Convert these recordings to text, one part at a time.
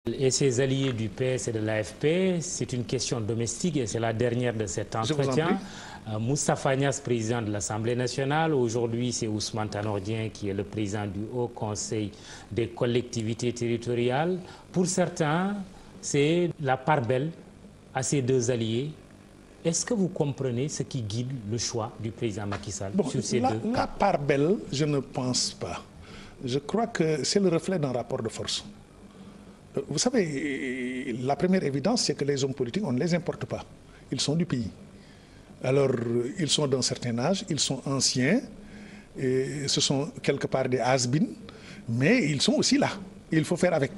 Et ses alliés du PS et de l'AFP, c'est une question domestique et c'est la dernière de cet entretien. Moustapha Niasse, président de l'Assemblée nationale. Aujourd'hui, c'est Ousmane Tanor Dieng qui est le président du Haut Conseil des collectivités territoriales. Pour certains, c'est la part belle à ces deux alliés. Est-ce que vous comprenez ce qui guide le choix du président Macky Sall sur ces deux cas? La part belle, je ne pense pas. Je crois que c'est le reflet d'un rapport de force. Vous savez, la première évidence, c'est que les hommes politiques, on ne les importe pas. Ils sont du pays. Alors, ils sont d'un certain âge, ils sont anciens, et ce sont quelque part des has-been, mais ils sont aussi là. Il faut faire avec.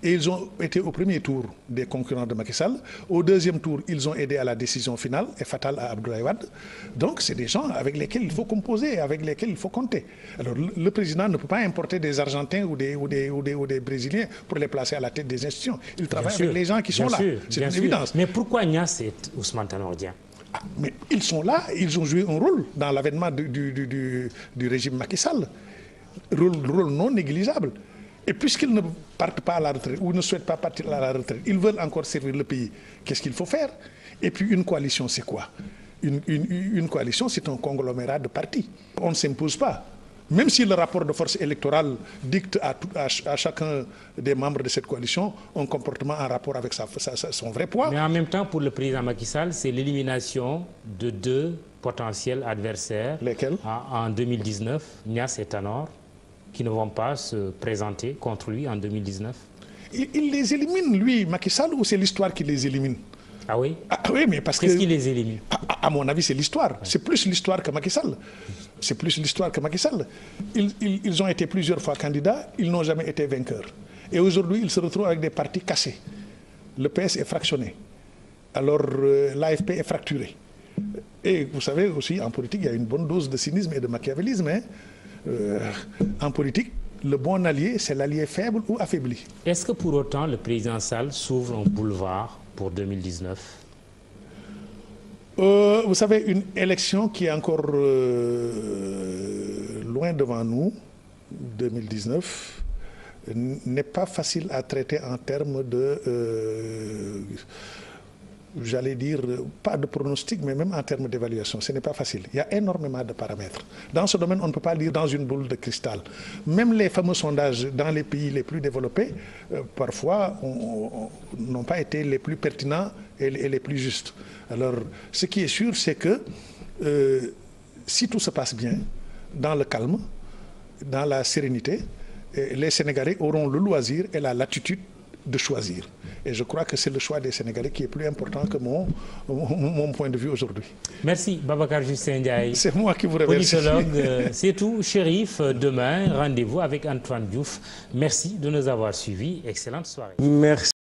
Et ils ont été au premier tour des concurrents de Macky Sall. Au deuxième tour, ils ont aidé à la décision finale et fatale à Abdoulaye Wade. Donc, c'est des gens avec lesquels il faut composer, avec lesquels il faut compter. Alors, le président ne peut pas importer des Argentins ou des Brésiliens pour les placer à la tête des institutions. Il travaille avec les gens qui sont là. C'est une évidence. Mais pourquoi Niasse et Ousmane Tanor Dieng? Mais ils sont là, ils ont joué un rôle dans l'avènement du régime Macky Sall. Rôle non négligeable. Et puisqu'ils ne partent pas à la retraite ou ne souhaitent pas partir à la retraite, ils veulent encore servir le pays. Qu'est-ce qu'il faut faire? Et puis une coalition, c'est quoi? Une coalition, c'est un conglomérat de partis. On ne s'impose pas. Même si le rapport de force électorale dicte à chacun des membres de cette coalition un comportement en rapport avec son vrai poids. Mais en même temps, pour le président Macky Sall, c'est l'élimination de deux potentiels adversaires. Lesquels? En 2019, Niasse et Tanor, qui ne vont pas se présenter contre lui en 2019. Il les élimine, lui, Macky Sall, ou c'est l'histoire qui les élimine? Ah oui? Oui, mais parce que... Qu'est-ce qui les élimine? À mon avis, c'est l'histoire. Ouais. C'est plus l'histoire que Macky Sall. C'est plus l'histoire que Macky Sall. Ils ont été plusieurs fois candidats, ils n'ont jamais été vainqueurs. Et aujourd'hui, ils se retrouvent avec des partis cassés. Le PS est fractionné. Alors, l'AFP est fracturé. Et vous savez aussi, en politique, il y a une bonne dose de cynisme et de machiavélisme. En politique, le bon allié, c'est l'allié faible ou affaibli. Est-ce que pour autant, le président Sall s'ouvre un boulevard pour 2019? Vous savez, une élection qui est encore loin devant nous, 2019, n'est pas facile à traiter en termes de... j'allais dire, pas de pronostic, mais même en termes d'évaluation. Ce n'est pas facile. Il y a énormément de paramètres. Dans ce domaine, on ne peut pas lire dans une boule de cristal. Même les fameux sondages dans les pays les plus développés, parfois, n'ont pas été les plus pertinents et les plus justes. Alors, ce qui est sûr, c'est que si tout se passe bien, dans le calme, dans la sérénité, les Sénégalais auront le loisir et la latitude de choisir. Et je crois que c'est le choix des Sénégalais qui est plus important que mon point de vue aujourd'hui. Merci Babacar Justin Ndiaye. C'est moi qui vous remercie. Politologue, c'est tout. Chérif, demain, rendez-vous avec Antoine Diouf. Merci de nous avoir suivis. Excellente soirée. Merci.